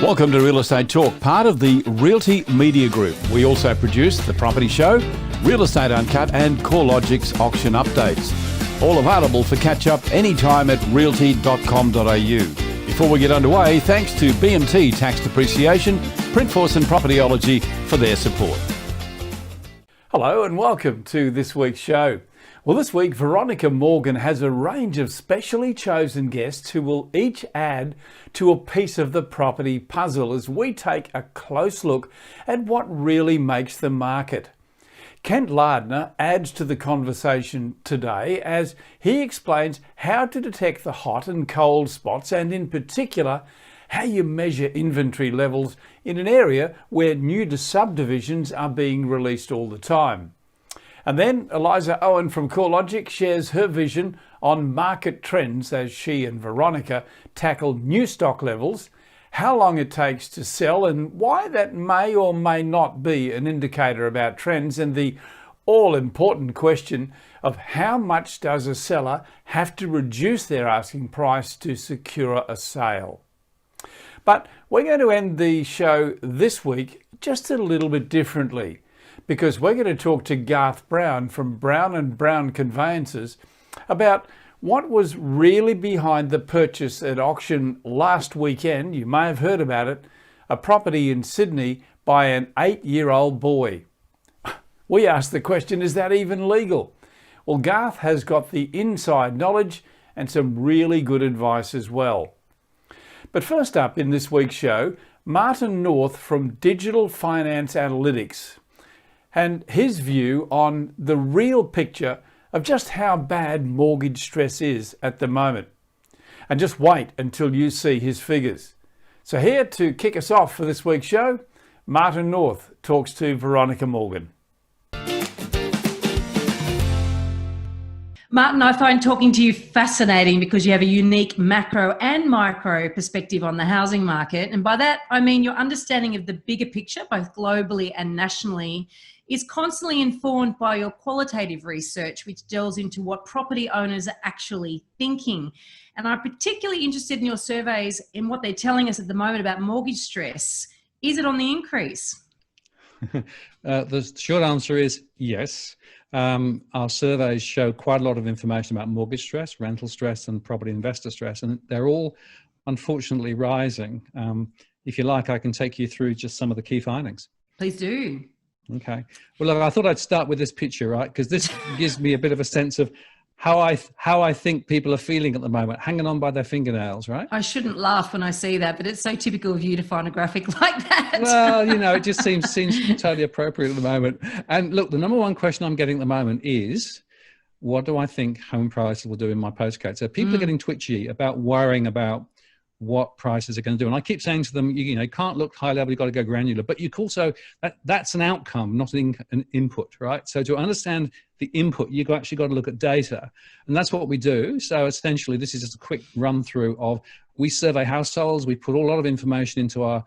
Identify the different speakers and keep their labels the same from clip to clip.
Speaker 1: Welcome to Real Estate Talk, part of the Realty Media Group. We also produce The Property Show, Real Estate Uncut and CoreLogic's auction updates. All available for catch-up anytime at realty.com.au. Before we get underway, thanks to BMT Tax Depreciation, Printforce and Propertyology for their support. Hello and welcome to this week's show. Well, this week, Veronica Morgan has a range of specially chosen guests who will each add to a piece of the property puzzle as we take a close look at what really makes the market. Kenbladner adds to the conversation today as he explains how to detect the hot and cold spots and, in particular, how you measure inventory levels in an area where new subdivisions are being released all the time. And then Eliza Owen from CoreLogic shares her vision on market trends as she and Veronica tackle new stock levels, how long it takes to sell and why that may or may not be an indicator about trends, and the all-important question of how much does a seller have to reduce their asking price to secure a sale. But we're going to end the show this week just a little bit differently, because we're going to talk to Garth Brown from Brown and Brown Conveyancers about what was really behind the purchase at auction last weekend. You may have heard about it, a property in Sydney by an 8-year-old boy. We asked the question, is that even legal? Well, Garth has got the inside knowledge and some really good advice as well. But first up in this week's show, Martin North from Digital Finance Analytics, and his view on the real picture of just how bad mortgage stress is at the moment. And just wait until you see his figures. So here to kick us off for this week's show, Martin North talks to Veronica Morgan.
Speaker 2: Martin, I find talking to you fascinating because you have a unique macro and micro perspective on the housing market. And by that, I mean your understanding of the bigger picture, both globally and nationally, is constantly informed by your qualitative research, which delves into what property owners are actually thinking. And I'm particularly interested in your surveys and what they're telling us at the moment about mortgage stress. Is it on the increase?
Speaker 3: The short answer is yes. Our surveys show quite a lot of information about mortgage stress, rental stress, and property investor stress, and they're all unfortunately rising. If you like, I can take you through just some of the key findings.
Speaker 2: Please do.
Speaker 3: Okay. Well, look, I thought I'd start with this picture, right? Because this gives me a bit of a sense of how I think people are feeling at the moment, hanging on by their fingernails, right?
Speaker 2: I shouldn't laugh when I see that, but it's so typical of you to find a graphic like that.
Speaker 3: Well, you know, it just seems totally appropriate at the moment. And look, the number one question I'm getting at the moment is, what do I think home prices will do in my postcode? So people are getting twitchy about worrying about what prices are going to do. And I keep saying to them, you know, you can't look high level, you've got to go granular, but you can also, that's an outcome, not an input, right? So to understand the input, you've actually got to look at data. And that's what we do. So essentially, this is just a quick run through of, we survey households, we put a lot of information into our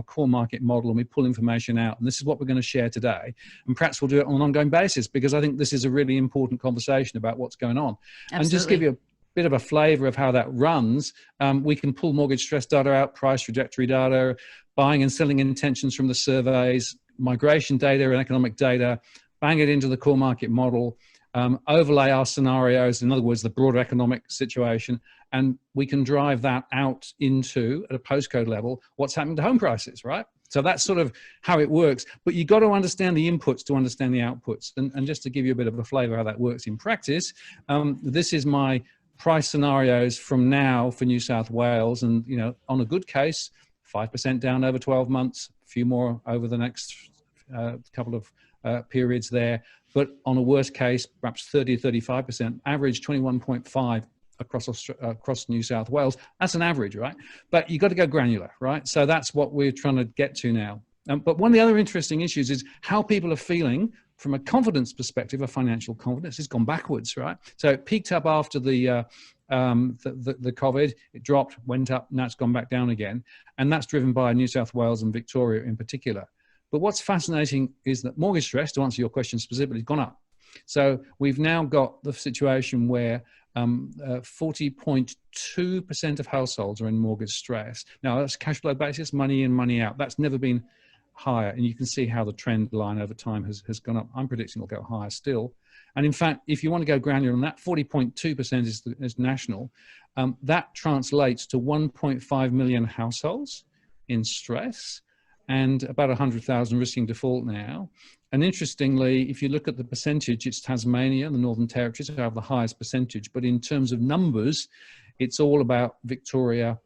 Speaker 3: core market model, and we pull information out. And this is what we're going to share today. And perhaps we'll do it on an ongoing basis, because I think this is a really important conversation about what's going on. Absolutely. And just give you a bit of a flavor of how that runs. We can pull mortgage stress data out, price trajectory data, buying and selling intentions from the surveys, migration data and economic data, bang it into the core market model, overlay our scenarios, in other words, the broader economic situation, and we can drive that out into, at a postcode level, what's happening to home prices, right? So that's sort of how it works. But you've got to understand the inputs to understand the outputs. And just to give you a bit of a flavor how that works in practice, this is my price scenarios from now for New South Wales. And, you know, on a good case, 5% down over 12 months, a few more over the next couple of periods there. But on a worst case, perhaps 30 or 35%, average 21.5 across New South Wales. That's an average, right? But you've got to go granular, right? So that's what we're trying to get to now. But one of the other interesting issues is how people are feeling from a confidence perspective. Of financial confidence has gone backwards, right? So it peaked up after the COVID, it dropped, went up, now it's gone back down again. And that's driven by New South Wales and Victoria in particular. But what's fascinating is that mortgage stress, to answer your question specifically, has gone up. So we've now got the situation where 40.2% of households are in mortgage stress. Now, that's cash flow basis, money in, money out. That's never been higher. And you can see how the trend line over time has gone up. I'm predicting it'll go higher still. And in fact, if you want to go granular on that, 40.2% is national. That translates to 1.5 million households in stress and about 100,000 risking default now. And interestingly, if you look at the percentage, it's Tasmania, the Northern Territories, who have the highest percentage. But in terms of numbers, it's all about Victoria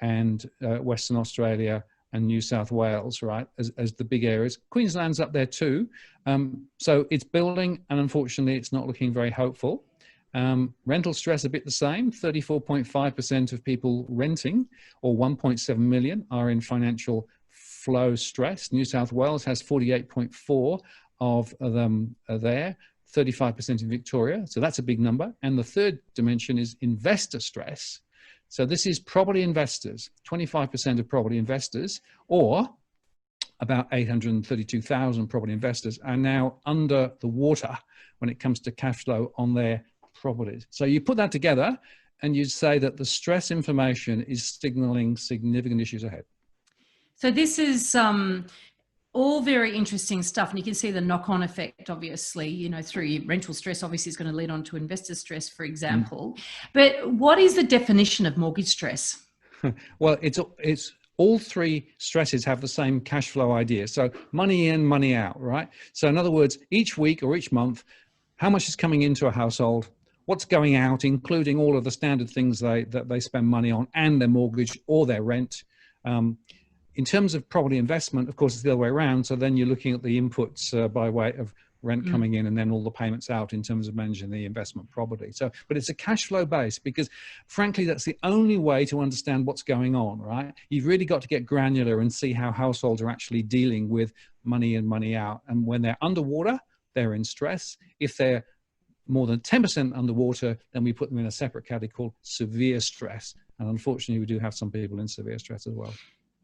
Speaker 3: and Western Australia and New South Wales, right, as the big areas. Queensland's up there too. So it's building, and unfortunately, it's not looking very hopeful. Rental stress a bit the same. 34.5% of people renting, or 1.7 million, are in financial flow stress. New South Wales has 48.4 of them are there, 35% in Victoria. So that's a big number. And the third dimension is investor stress. So this is property investors. 25% of property investors, or about 832,000 property investors, are now under the water when it comes to cash flow on their properties. So you put that together and you say that the stress information is signaling significant issues ahead.
Speaker 2: So this is all very interesting stuff, and you can see the knock-on effect, obviously, you know, through rental stress, obviously is going to lead on to investor stress, for example. But what is the definition of mortgage stress?
Speaker 3: Well, it's all three stresses have the same cash flow idea. So money in, money out, right? So in other words, each week or each month, how much is coming into a household, what's going out, including all of the standard things that they spend money on and their mortgage or their rent. In terms of property investment, of course, it's the other way around. So then you're looking at the inputs by way of rent coming in and then all the payments out in terms of managing the investment property. So, but it's a cash flow base because frankly, that's the only way to understand what's going on, right? You've really got to get granular and see how households are actually dealing with money in, money out. And when they're underwater, they're in stress. If they're more than 10% underwater, then we put them in a separate category called severe stress. And unfortunately, we do have some people in severe stress as well.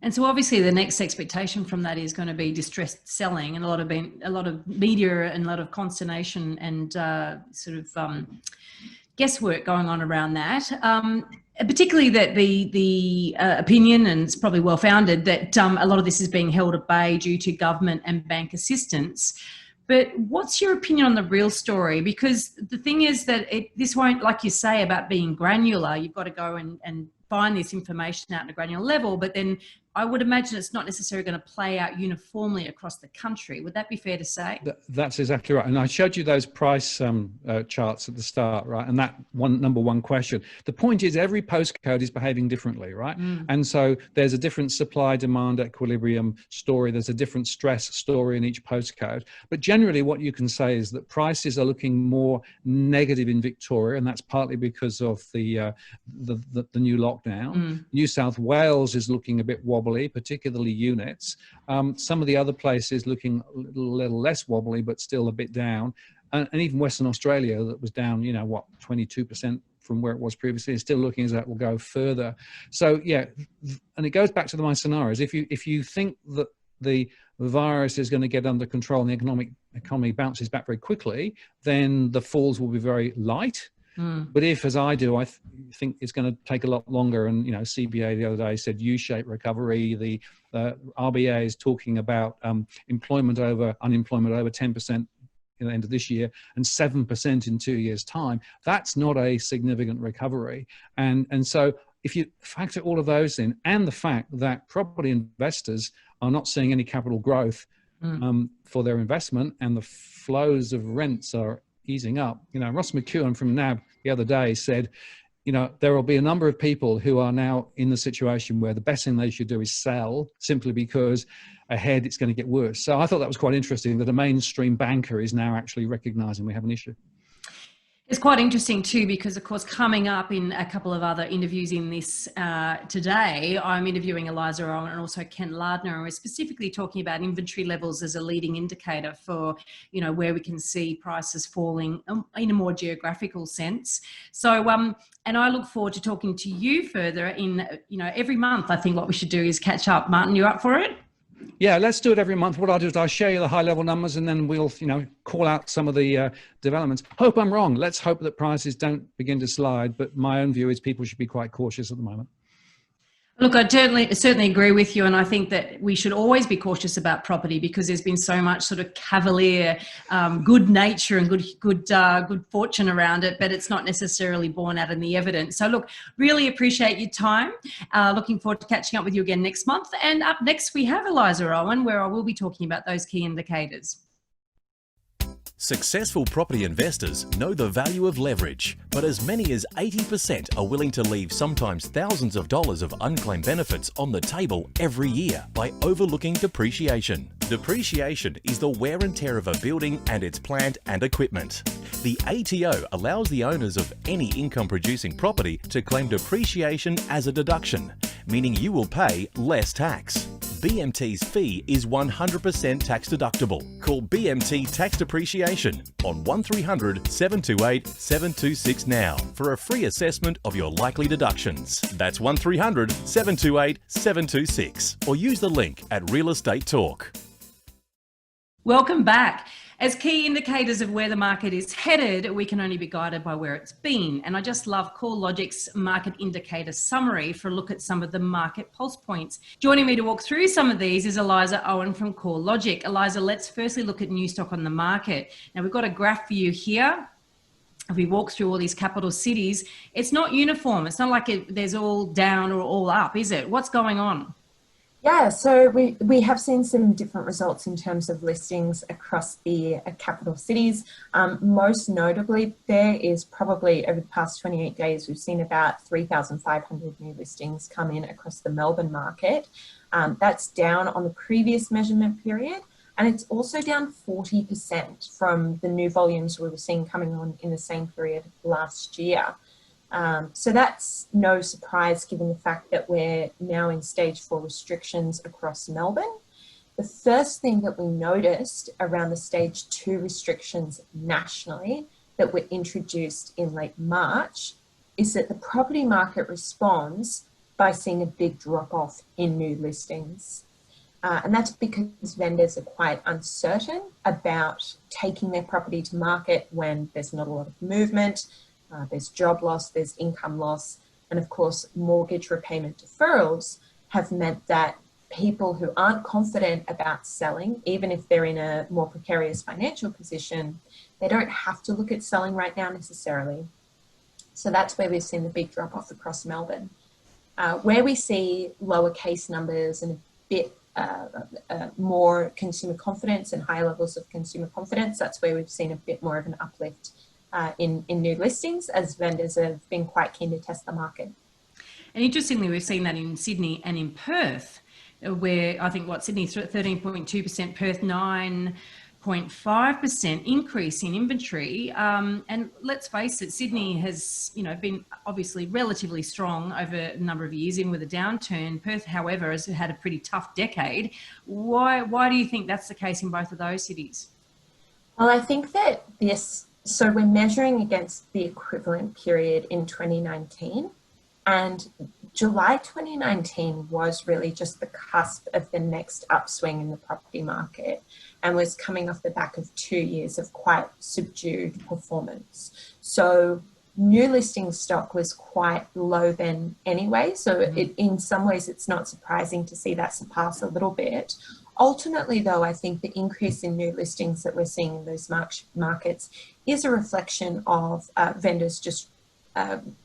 Speaker 2: And so obviously the next expectation from that is going to be distressed selling, and a lot of media and a lot of consternation and sort of guesswork going on around that. Particularly that the opinion, and it's probably well founded, that a lot of this is being held at bay due to government and bank assistance. But what's your opinion on the real story? Because the thing is that this won't, like you say, about being granular. You've got to go and find this information out at a granular level, but then I would imagine it's not necessarily going to play out uniformly across the country. Would that be fair to say?
Speaker 3: That's exactly right. And I showed you those price charts at the start, right? And that number one question. The point is every postcode is behaving differently, right? And so there's a different supply demand equilibrium story. There's a different stress story in each postcode. But generally what you can say is that prices are looking more negative in Victoria, and that's partly because of the new lockdown. New South Wales is looking a bit wobbly, particularly units. Some of the other places looking a little less wobbly, but still a bit down. And even Western Australia, that was down, 22% from where it was previously, is still looking as that will go further. So yeah, and it goes back to my scenarios. If you think that the virus is going to get under control and the economy bounces back very quickly, then the falls will be very light. But if, as I do, I think it's going to take a lot longer, and CBA the other day said U-shaped recovery. The RBA is talking about unemployment over 10% at the end of this year and 7% in 2 years' time. That's not a significant recovery, and so if you factor all of those in, and the fact that property investors are not seeing any capital growth for their investment, and the flows of rents are easing up. Ross McEwen from NAB the other day said, there will be a number of people who are now in the situation where the best thing they should do is sell, simply because ahead it's going to get worse. So I thought that was quite interesting that a mainstream banker is now actually recognizing we have an issue.
Speaker 2: It's quite interesting too, because of course, coming up in a couple of other interviews in this today, I'm interviewing Eliza Owen and also Kenbladner, and we're specifically talking about inventory levels as a leading indicator for, where we can see prices falling in a more geographical sense. So, and I look forward to talking to you further in, every month. I think what we should do is catch up. Martin, you up for it?
Speaker 3: Yeah, let's do it every month. What I'll do is I'll share you the high level numbers, and then we'll, call out some of the developments. Hope I'm wrong. Let's hope that prices don't begin to slide. But my own view is people should be quite cautious at the moment.
Speaker 2: Look, I certainly agree with you, and I think that we should always be cautious about property because there's been so much sort of cavalier, good nature and good fortune around it, but it's not necessarily borne out in the evidence. So, look, really appreciate your time. Looking forward to catching up with you again next month. And up next, we have Eliza Owen, where I will be talking about those key indicators.
Speaker 4: Successful property investors know the value of leverage, but as many as 80% are willing to leave sometimes thousands of dollars of unclaimed benefits on the table every year by overlooking depreciation. Depreciation is the wear and tear of a building and its plant and equipment. The ATO allows the owners of any income-producing property to claim depreciation as a deduction, meaning you will pay less tax. BMT's fee is 100% tax deductible. Call BMT Tax Depreciation on 1300 728 726 now for a free assessment of your likely deductions. That's 1300 728 726 or use the link at Real Estate Talk.
Speaker 2: Welcome back. As key indicators of where the market is headed, we can only be guided by where it's been. And I just love CoreLogic's market indicator summary for a look at some of the market pulse points. Joining me to walk through some of these is Eliza Owen from CoreLogic. Eliza, let's firstly look at new stock on the market. Now, we've got a graph for you here. If we walk through all these capital cities, it's not uniform. It's not like there's all down or all up, is it? What's going on?
Speaker 5: Yeah, so we have seen some different results in terms of listings across the capital cities. Most notably, there is probably over the past 28 days, we've seen about 3,500 new listings come in across the Melbourne market. That's down on the previous measurement period, and it's also down 40% from the new volumes we were seeing coming on in the same period last year. So that's no surprise given the fact that we're now in stage 4 restrictions across Melbourne. The first thing that we noticed around the stage 2 restrictions nationally that were introduced in late March is that the property market responds by seeing a big drop off in new listings. And that's because vendors are quite uncertain about taking their property to market when there's not a lot of movement. There's job loss, there's income loss, and of course, mortgage repayment deferrals have meant that people who aren't confident about selling, even if they're in a more precarious financial position, they don't have to look at selling right now necessarily. So that's where we've seen the big drop off across Melbourne. Where we see lower case numbers and a bit more consumer confidence and higher levels of consumer confidence, that's where we've seen a bit more of an uplift in new listings as vendors have been quite keen to test the market.
Speaker 2: And interestingly, we've seen that in Sydney and in Perth, where I think Sydney 13.2%, Perth 9.5% increase in inventory. And let's face it, Sydney has been obviously relatively strong over a number of years, even with a downturn. Perth, however, has had a pretty tough decade. Why do you think that's the case in both of those cities?
Speaker 5: Well, I think that so we're measuring against the equivalent period in 2019, and July 2019 was really just the cusp of the next upswing in the property market and was coming off the back of 2 years of quite subdued performance. So new listing stock was quite low then anyway, so in some ways it's not surprising to see that surpass a little bit. Ultimately, though, I think the increase in new listings that we're seeing in those markets is a reflection of vendors just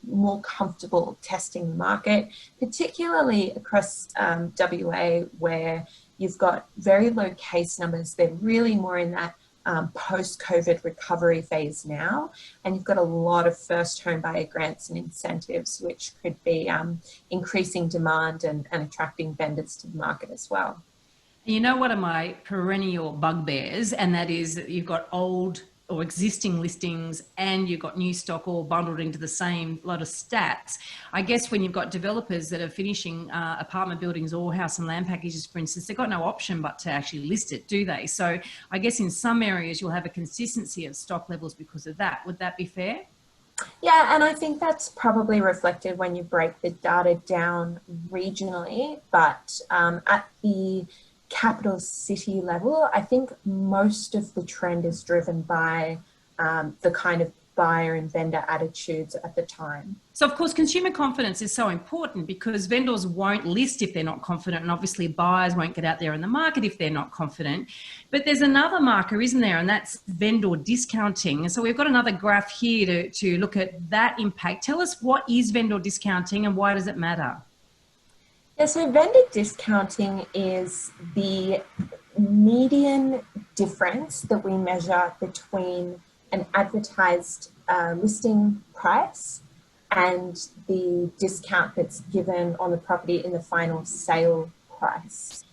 Speaker 5: more comfortable testing the market, particularly across WA, where you've got very low case numbers. They're really more in that post-COVID recovery phase now, and you've got a lot of first home buyer grants and incentives, which could be increasing demand and attracting vendors to the market as well.
Speaker 2: You know, one of my perennial bugbears, and that is that you've got old or existing listings and you've got new stock all bundled into the same lot of stats. I guess when you've got developers that are finishing apartment buildings or house and land packages, for instance, they've got no option but to actually list it, do they? So I guess in some areas you'll have a consistency of stock levels because of that. Would that be fair?
Speaker 5: Yeah, and I think that's probably reflected when you break the data down regionally, but at the capital city level, I think most of the trend is driven by the kind of buyer and vendor attitudes at the time.
Speaker 2: So, of course, consumer confidence is so important because vendors won't list if they're not confident, and obviously buyers won't get out there in the market if they're not confident. But there's another marker, isn't there? And that's vendor discounting. And so we've got another graph here to look at that impact. Tell us, what is vendor discounting and why does it matter?
Speaker 5: Yeah, so vendor discounting is the median difference that we measure between an advertised listing price and the discount that's given on the property in the final sale price.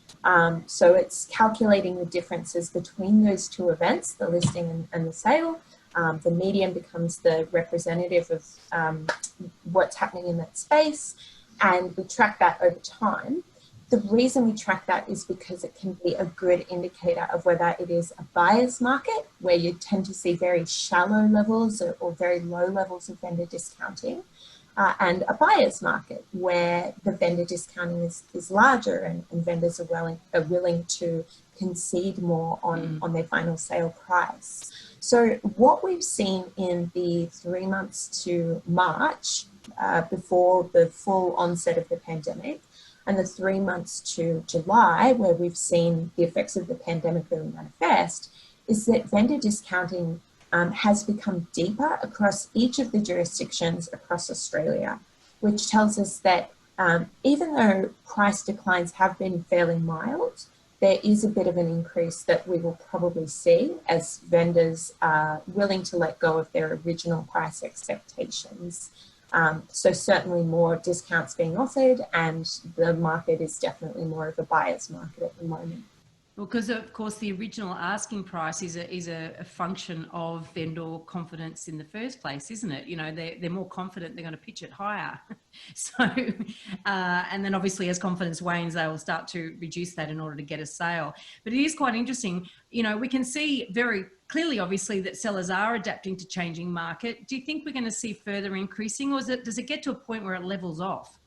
Speaker 5: So it's calculating the differences between those two events, the listing and the sale. The median becomes the representative of what's happening in that space, and we track that over time. The reason we track that is because it can be a good indicator of whether it is a buyer's market, where you tend to see very shallow levels or very low levels of vendor discounting, and a buyer's market, where the vendor discounting is larger and vendors are willing to concede more on their final sale price. So what we've seen in the 3 months to March, before the full onset of the pandemic, and the 3 months to July, where we've seen the effects of the pandemic really manifest, is that vendor discounting has become deeper across each of the jurisdictions across Australia, which tells us that even though price declines have been fairly mild, there is a bit of an increase that we will probably see as vendors are willing to let go of their original price expectations. So certainly more discounts being offered, and the market is definitely more of a buyer's market at the moment.
Speaker 2: Well, because of course the original asking price is a function of vendor confidence in the first place, isn't it? You know, they're more confident, they're going to pitch it higher. So, and then obviously as confidence wanes, they will start to reduce that in order to get a sale. But it is quite interesting. You know, we can see very clearly, obviously, that sellers are adapting to changing market. Do you think we're going to see further increasing, or does it get to a point where it levels off?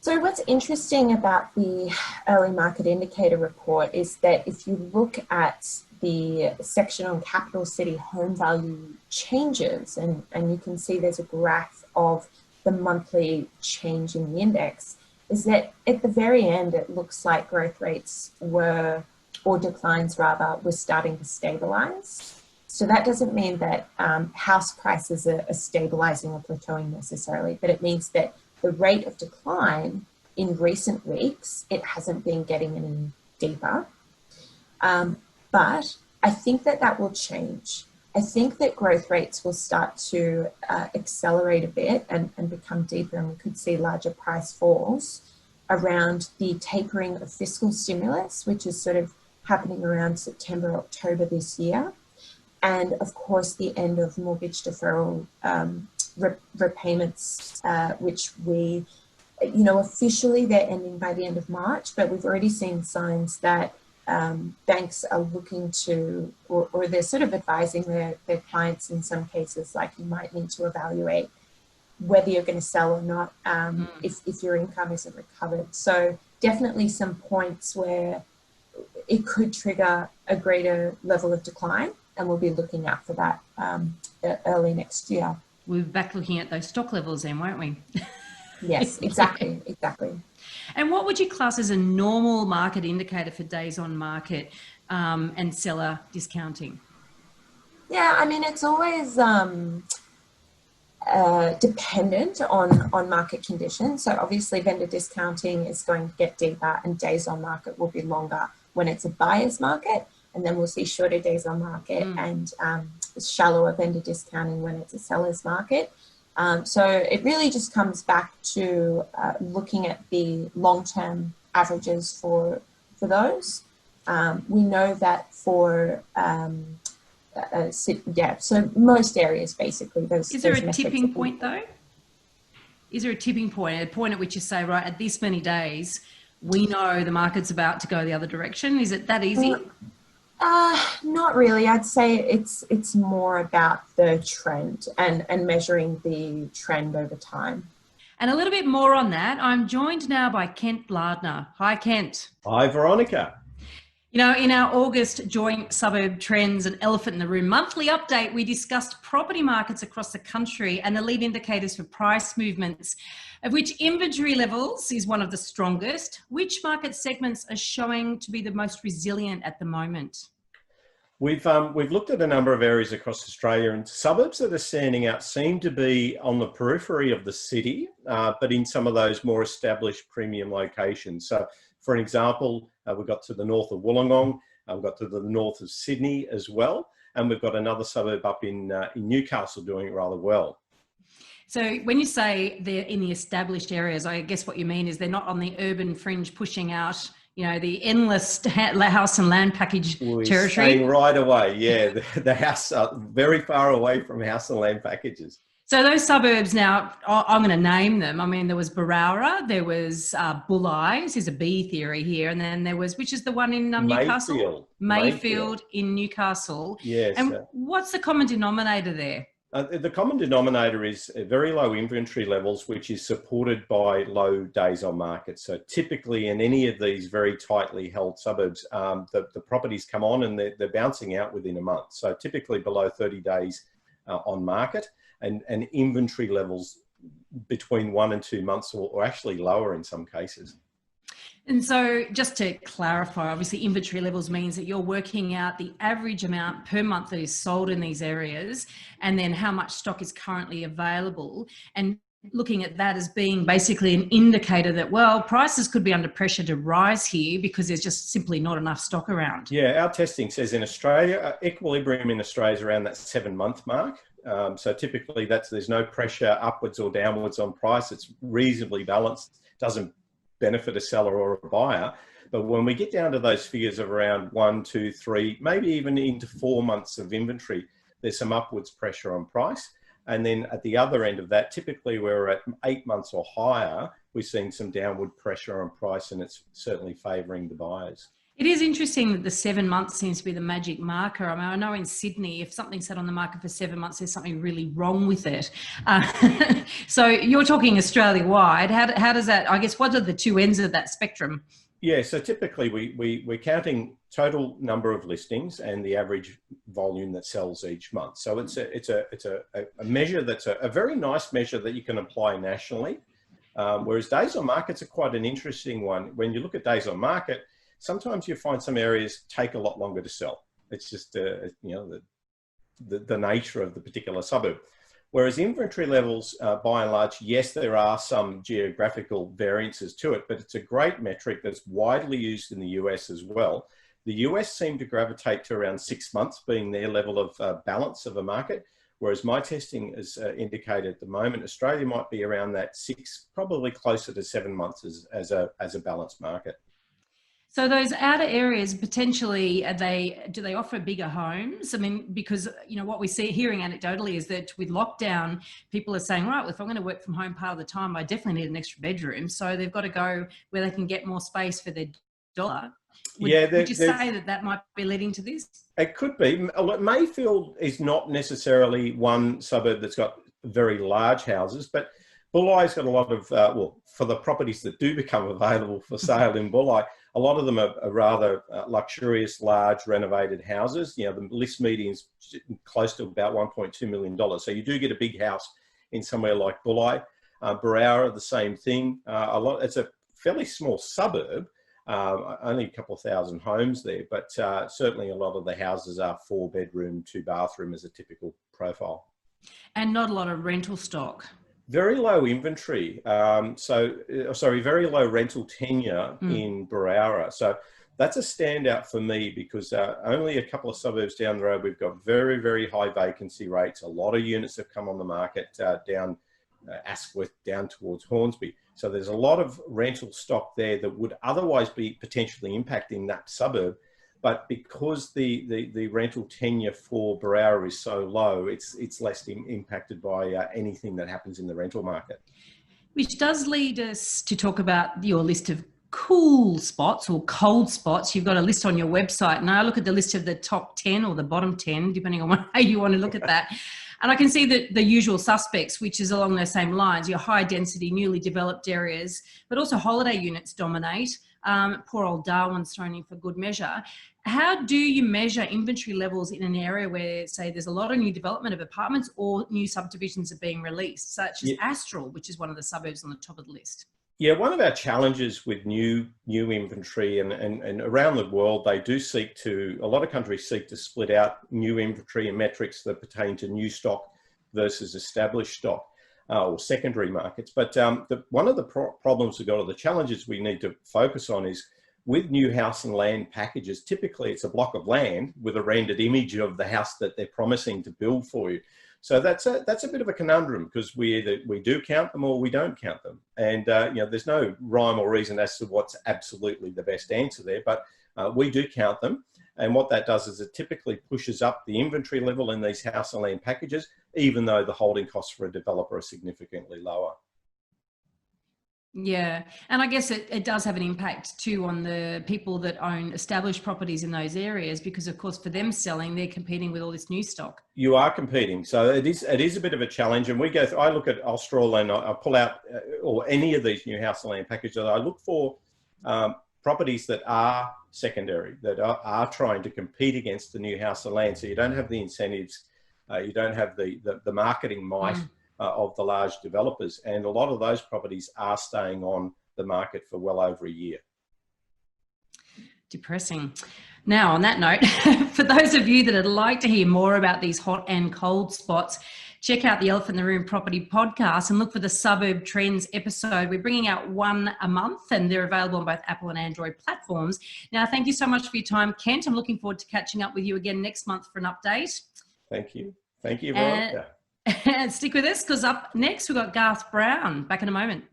Speaker 5: So what's interesting about the early market indicator report is that if you look at the section on capital city home value changes, and you can see there's a graph of the monthly change in the index, is that at the very end, it looks like growth rates were, or declines rather, were starting to stabilize. So that doesn't mean that house prices are stabilizing or plateauing necessarily, but it means that the rate of decline in recent weeks, it hasn't been getting any deeper. But I think that will change. I think that growth rates will start to accelerate a bit and become deeper, and we could see larger price falls around the tapering of fiscal stimulus, which is sort of happening around September, October this year. And of course, the end of mortgage deferral repayments, which we, officially they're ending by the end of March, but we've already seen signs that banks are looking to, or they're sort of advising their clients in some cases, like you might need to evaluate whether you're going to sell or not if your income isn't recovered. So definitely some points where it could trigger a greater level of decline, and we'll be looking out for that early next year.
Speaker 2: We'll be back looking at those stock levels then, won't we?
Speaker 5: Yes, exactly, exactly.
Speaker 2: And what would you class as a normal market indicator for days on market and seller discounting?
Speaker 5: Yeah, I mean, it's always dependent on market conditions. So obviously vendor discounting is going to get deeper, and days on market will be longer when it's a buyer's market, and then we'll see shorter days on market and shallower vendor discounting when it's a seller's market. So it really just comes back to looking at the long-term averages for those. We know that for so most areas basically.
Speaker 2: Is there a tipping point though? Is there a tipping point, a point at which you say, right, at this many days, we know the market's about to go the other direction? Is it that easy?
Speaker 5: Not really. I'd say it's more about the trend and measuring the trend over time.
Speaker 2: And a little bit more on that, I'm joined now by Kenbladner. Hi, Kent.
Speaker 6: Hi, Veronica.
Speaker 2: You know, in our August joint Suburb Trends and Elephant in the Room monthly update, we discussed property markets across the country and the lead indicators for price movements, of which inventory levels is one of the strongest. Which market segments are showing to be the most resilient at the moment?
Speaker 6: We've looked at a number of areas across Australia, and suburbs that are standing out seem to be on the periphery of the city, but in some of those more established premium locations. So, for an example, we've got to the north of Wollongong, we've got to the north of Sydney as well, and we've got another suburb up in Newcastle doing rather well.
Speaker 2: So when you say they're in the established areas, I guess what you mean is they're not on the urban fringe pushing out, you know, the endless house and land package territory.
Speaker 6: Staying right away, yeah. The house are very far away from house and land packages.
Speaker 2: So those suburbs now, I'm going to name them. I mean, there was Barowra, there was Bulli, this is a B theory here, and then there was, which is the one in Newcastle? Mayfield in Newcastle.
Speaker 6: Yes.
Speaker 2: And what's the common denominator there?
Speaker 6: The common denominator is very low inventory levels, which is supported by low days on market. So typically in any of these very tightly held suburbs, the properties come on and they're bouncing out within a month. So typically below 30 days on market, and inventory levels between 1 and 2 months, or actually lower in some cases.
Speaker 2: And so just to clarify, obviously inventory levels means that you're working out the average amount per month that is sold in these areas, and then how much stock is currently available, and looking at that as being basically an indicator that, well, prices could be under pressure to rise here because there's just simply not enough stock around.
Speaker 6: Yeah, our testing says in Australia, equilibrium in Australia is around that 7-month mark. So typically there's no pressure upwards or downwards on price. It's reasonably balanced, doesn't benefit a seller or a buyer. But when we get down to those figures of around 1, 2, 3, maybe even into 4 months of inventory, there's some upwards pressure on price. And then at the other end of that, typically we're at 8 months or higher, we're seeing some downward pressure on price, and it's certainly favouring the buyers.
Speaker 2: It is interesting that the 7 months seems to be the magic marker. I mean, I know in Sydney, if something's sat on the market for 7 months, there's something really wrong with it. So you're talking Australia-wide. How does that, I guess, what are the two ends of that spectrum?
Speaker 6: Yeah, so typically we're counting total number of listings and the average volume that sells each month. So it's a measure that's a very nice measure that you can apply nationally. Whereas days on market's are quite an interesting one. When you look at days on market, sometimes you find some areas take a lot longer to sell. It's just you know, the nature of the particular suburb. Whereas inventory levels, by and large, yes, there are some geographical variances to it, but it's a great metric that's widely used in the US as well. The US seem to gravitate to around 6 months being their level of balance of a market, whereas my testing has indicated at the moment, Australia might be around that 6, probably closer to 7 months as a balanced market.
Speaker 2: So those outer areas, potentially, do they offer bigger homes? I mean, because, you know, what we see hearing anecdotally is that with lockdown, people are saying, right, well, if I'm going to work from home part of the time, I definitely need an extra bedroom. So they've got to go where they can get more space for their dollar. Would you say that might be leading to this?
Speaker 6: It could be. Mayfield is not necessarily one suburb that's got very large houses, but Bulli's got a lot of, well, for the properties that do become available for sale in Bulli, a lot of them are rather luxurious, large renovated houses. You know, the list median is close to about $1.2 million. So you do get a big house in somewhere like Bulli. Barowra, the same thing. It's a fairly small suburb, only a couple of thousand homes there, but certainly a lot of the houses are 4-bedroom, 2-bathroom as a typical profile.
Speaker 2: And not a lot of rental stock.
Speaker 6: Very low inventory, very low rental tenure in Barowra. So that's a standout for me because only a couple of suburbs down the road, we've got very, very high vacancy rates. A lot of units have come on the market down Asquith, down towards Hornsby. So there's a lot of rental stock there that would otherwise be potentially impacting that suburb. But because the rental tenure for Barowra is so low, it's less impacted by anything that happens in the rental market.
Speaker 2: Which does lead us to talk about your list of cool spots or cold spots. You've got a list on your website. And I look at the list of the top 10 or the bottom 10, depending on how you want to look at that. And I can see that the usual suspects, which is along those same lines, your high density, newly developed areas, but also holiday units dominate. Poor old Darwin's thrown in for good measure. How do you measure inventory levels in an area where, say, there's a lot of new development of apartments or new subdivisions are being released, such as Astral, which is one of the suburbs on the top of the list?
Speaker 6: Yeah, one of our challenges with new inventory and around the world, they do seek to, a lot of countries seek to split out new inventory and metrics that pertain to new stock versus established stock or secondary markets. But one of the problems we've got, or the challenges we need to focus on, is with new house and land packages, typically it's a block of land with a rendered image of the house that they're promising to build for you. So that's a bit of a conundrum, because we do count them or we don't count them. And there's no rhyme or reason as to what's absolutely the best answer there, but we do count them. And what that does is it typically pushes up the inventory level in these house and land packages, even though the holding costs for a developer are significantly lower.
Speaker 2: Yeah, and I guess it does have an impact too on the people that own established properties in those areas, because of course for them selling, they're competing with all this new stock.
Speaker 6: You are competing, so it is a bit of a challenge. And I look at Austral and I pull out or any of these new house and land packages. I look for properties that are secondary, that are trying to compete against the new house and land. So you don't have the incentives, you don't have the marketing might of the large developers, and a lot of those properties are staying on the market for well over a year.
Speaker 2: Depressing. Now, on that note, for those of you that would like to hear more about these hot and cold spots, check out the Elephant in the Room Property Podcast and look for the Suburb Trends episode. We're bringing out one a month, and they're available on both Apple and Android platforms. Now, thank you so much for your time, Kent. I'm looking forward to catching up with you again next month for an update.
Speaker 6: Thank you. Thank you, Veronica.
Speaker 2: And stick with us, because up next we've got Garth Brown. Back in a moment.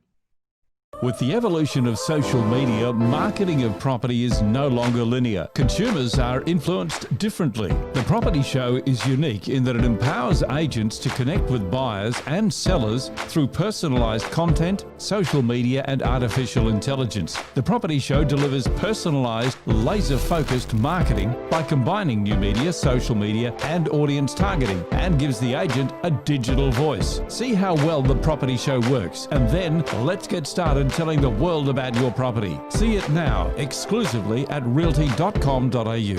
Speaker 1: With the evolution of social media, marketing of property is no longer linear. Consumers are influenced differently. The Property Show is unique in that it empowers agents to connect with buyers and sellers through personalised content, social media and artificial intelligence. The Property Show delivers personalised, laser-focused marketing by combining new media, social media and audience targeting, and gives the agent a digital voice. See how well the Property Show works, and then let's get started telling the world about your property. See it now exclusively at realty.com.au.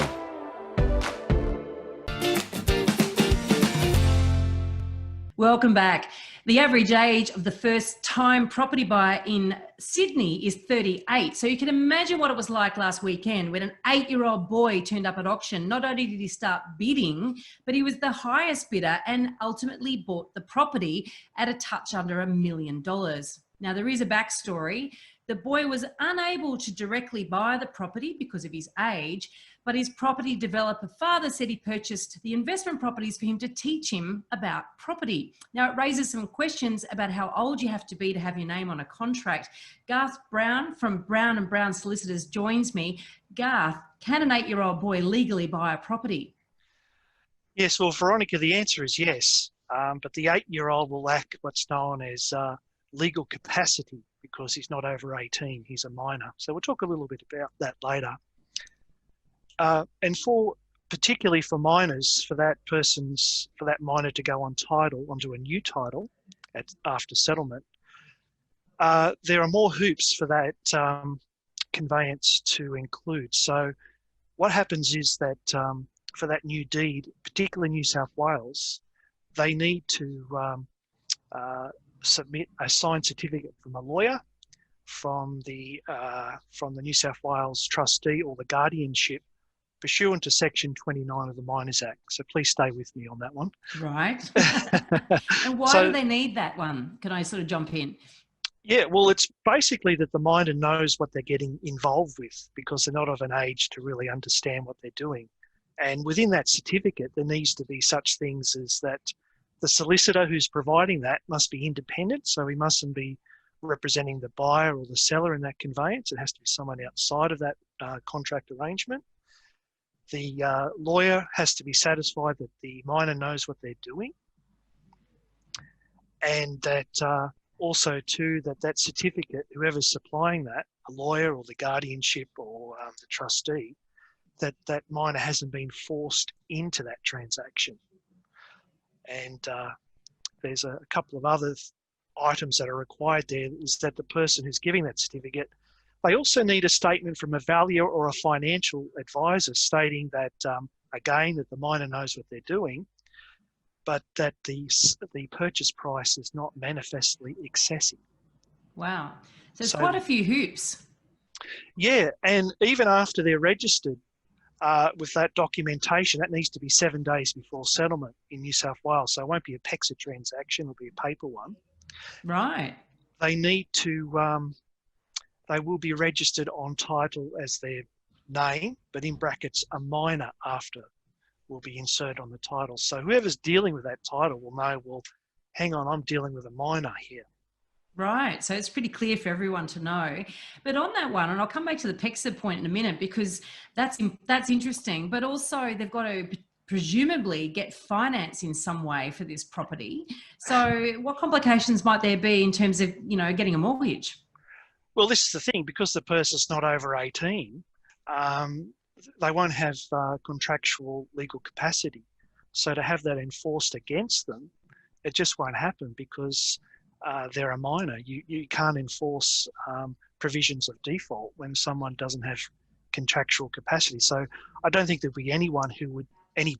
Speaker 2: Welcome back. The average age of the first-time property buyer in Sydney is 38. So you can imagine what it was like last weekend when an 8-year-old boy turned up at auction. Not only did he start bidding, but he was the highest bidder and ultimately bought the property at a touch under $1 million. Now, there is a backstory. The boy was unable to directly buy the property because of his age, but his property developer father said he purchased the investment properties for him to teach him about property. Now, it raises some questions about how old you have to be to have your name on a contract. Garth Brown from Brown and Brown Solicitors joins me. Garth, can an 8-year-old boy legally buy a property?
Speaker 7: Yes, well, Veronica, the answer is yes. But the 8-year-old will lack what's known as legal capacity because he's not over 18, he's a minor. So we'll talk a little bit about that later. And particularly for minors, for that minor to go on title, onto a new title after settlement, there are more hoops for that conveyance to include. So what happens is that for that new deed, particularly New South Wales, they need to submit a signed certificate from a lawyer, from the New South Wales trustee or the guardianship, pursuant to Section 29 of the Minors Act. So please stay with me on that one.
Speaker 2: Right. And why do they need that one? Can I sort of jump in?
Speaker 7: Yeah, well, it's basically that the minor knows what they're getting involved with because they're not of an age to really understand what they're doing. And within that certificate, there needs to be such things as that the solicitor who's providing that must be independent, so he mustn't be representing the buyer or the seller in that conveyance. It has to be someone outside of that contract arrangement. The lawyer has to be satisfied that the minor knows what they're doing, and that also too that certificate, whoever's supplying that, a lawyer or the guardianship or the trustee, that minor hasn't been forced into that transaction. And there's a couple of other items that are required there, is that the person who's giving that certificate, they also need a statement from a valuer or a financial advisor stating that, again, that the miner knows what they're doing, but that the purchase price is not manifestly excessive.
Speaker 2: Wow. So it's quite a few hoops.
Speaker 7: Yeah, and even after they're registered with that documentation, that needs to be 7 days before settlement in New South Wales. So it won't be a PEXA transaction, it'll be a paper one.
Speaker 2: Right.
Speaker 7: They need to, they will be registered on title as their name, but in brackets, a minor after will be inserted on the title. So whoever's dealing with that title will know, well, hang on, I'm dealing with a minor here.
Speaker 2: Right. So it's pretty clear for everyone to know. But on that one, and I'll come back to the PEXA point in a minute, because that's interesting, but also they've got to presumably get finance in some way for this property. So what complications might there be in terms of, you know, getting a mortgage?
Speaker 7: Well, this is the thing, because the person's not over 18, they won't have contractual legal capacity. So to have that enforced against them, it just won't happen, because they're a minor. You can't enforce provisions of default when someone doesn't have contractual capacity. So I don't think there'd be any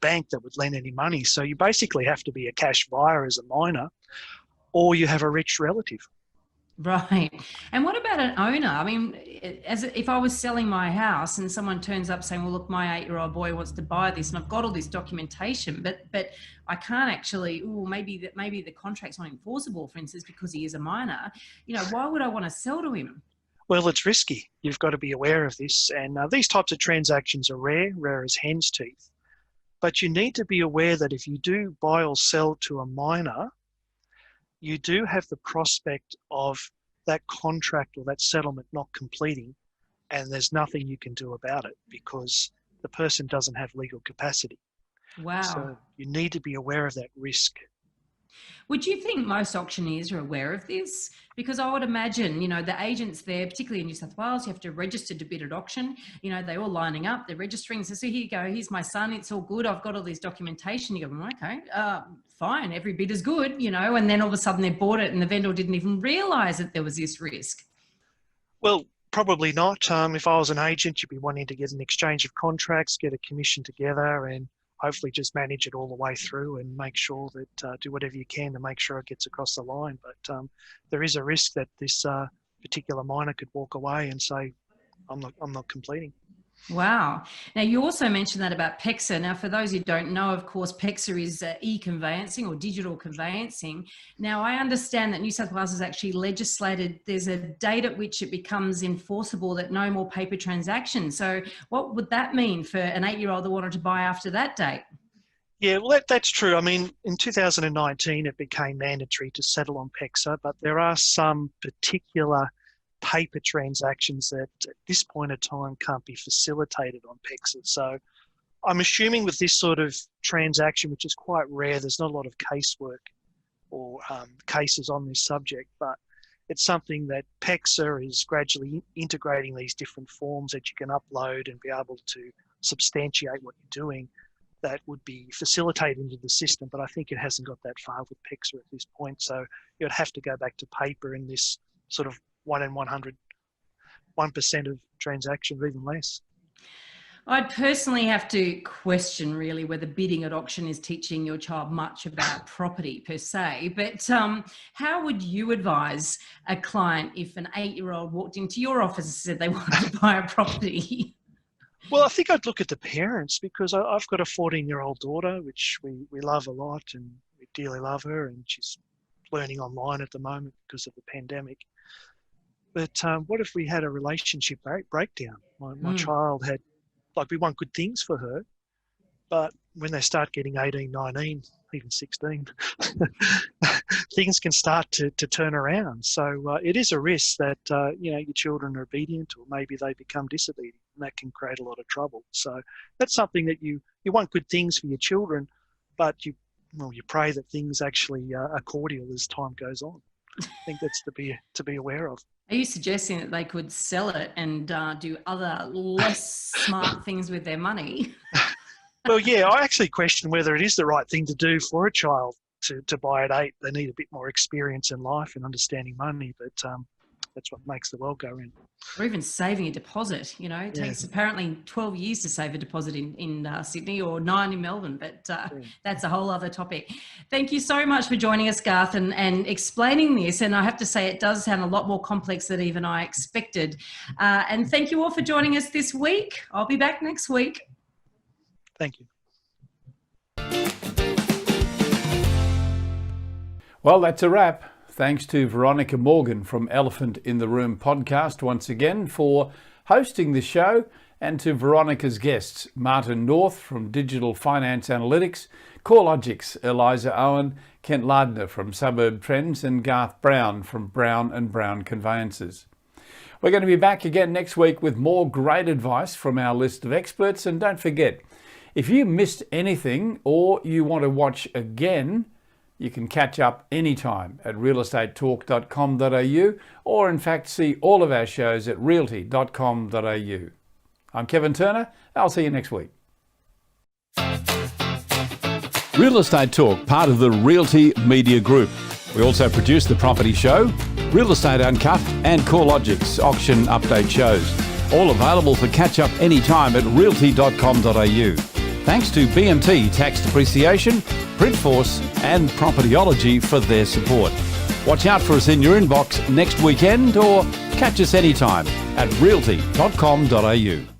Speaker 7: bank that would lend any money. So you basically have to be a cash buyer as a minor, or you have a rich relative.
Speaker 2: Right. And what about an owner? I mean, if I was selling my house and someone turns up saying, well, look, my 8-year-old boy wants to buy this and I've got all this documentation, but I can't actually, maybe the contract's not enforceable, for instance, because he is a minor, you know, why would I want to sell to him?
Speaker 7: Well, it's risky. You've got to be aware of this. And these types of transactions are rare as hen's teeth. But you need to be aware that if you do buy or sell to a minor, you do have the prospect of that contract or that settlement not completing, and there's nothing you can do about it because the person doesn't have legal capacity.
Speaker 2: Wow.
Speaker 7: So you need to be aware of that risk.
Speaker 2: Would you think most auctioneers are aware of this? Because I would imagine, you know, the agents there, particularly in New South Wales, you have to register to bid at auction. You know, they're all lining up, they're registering. So here you go, here's my son, it's all good. I've got all this documentation. You go, okay, fine, every bid is good, you know, and then all of a sudden they bought it and the vendor didn't even realise that there was this risk.
Speaker 7: Well, probably not. If I was an agent, you'd be wanting to get an exchange of contracts, get a commission together, and hopefully just manage it all the way through and make sure that do whatever you can to make sure it gets across the line. But there is a risk that this particular miner could walk away and say, I'm not completing.
Speaker 2: Wow. Now, you also mentioned that about PEXA. Now, for those who don't know, of course, PEXA is e-conveyancing or digital conveyancing. Now, I understand that New South Wales has actually legislated there's a date at which it becomes enforceable that no more paper transactions. So what would that mean for an 8-year-old that wanted to buy after that date? Yeah, well, that's true. I mean, in 2019, it became mandatory to settle on PEXA, but there are some particular paper transactions that at this point of time can't be facilitated on PEXA. So I'm assuming with this sort of transaction, which is quite rare, there's not a lot of casework or cases on this subject, but it's something that PEXA is gradually integrating these different forms that you can upload and be able to substantiate what you're doing that would be facilitated into the system. But I think it hasn't got that far with PEXA at this point. So you'd have to go back to paper in this sort of 1 in 100, 1% of transactions, even less. I'd personally have to question really whether bidding at auction is teaching your child much about property per se, but how would you advise a client if an 8-year-old walked into your office and said they wanted to buy a property? Well, I think I'd look at the parents, because I've got a 14-year-old daughter, which we love a lot and we dearly love her, and she's learning online at the moment because of the pandemic. But what if we had a relationship breakdown? My child had, we want good things for her, but when they start getting 18, 19, even 16, things can start to turn around. So it is a risk that, your children are obedient, or maybe they become disobedient, and that can create a lot of trouble. So that's something that you want good things for your children, but you pray that things actually are cordial as time goes on. I think that's to be aware of. Are you suggesting that they could sell it and do other less smart things with their money?
Speaker 7: Well, yeah, I actually question whether it is the right thing to do for a child to buy at 8. They need a bit more experience in life and understanding money, but that's what makes the world go round.
Speaker 2: Or even saving a deposit, you know, it takes apparently 12 years to save a deposit in Sydney, or 9 in Melbourne, but that's a whole other topic. Thank you so much for joining us, Garth, and explaining this. And I have to say, it does sound a lot more complex than even I expected. And thank you all for joining us this week. I'll be back next week.
Speaker 7: Thank you.
Speaker 1: Well, that's a wrap. Thanks to Veronica Morgan from Elephant in the Room podcast once again for hosting the show, and to Veronica's guests, Martin North from Digital Finance Analytics, CoreLogic's Eliza Owen, Kenbladner from Suburbtrends, and Garth Brown from Brown and Brown Conveyancers. We're going to be back again next week with more great advice from our list of experts. And don't forget, if you missed anything or you want to watch again, you can catch up anytime at realestatetalk.com.au, or in fact see all of our shows at realty.com.au. I'm Kevin Turner. I'll see you next week. Real Estate Talk, part of the Realty Media Group. We also produce The Property Show, Real Estate Uncut, and CoreLogic's auction update shows. All available for catch up anytime at realty.com.au. Thanks to BMT Tax Depreciation, Printforce and Propertyology for their support. Watch out for us in your inbox next weekend, or catch us anytime at realty.com.au.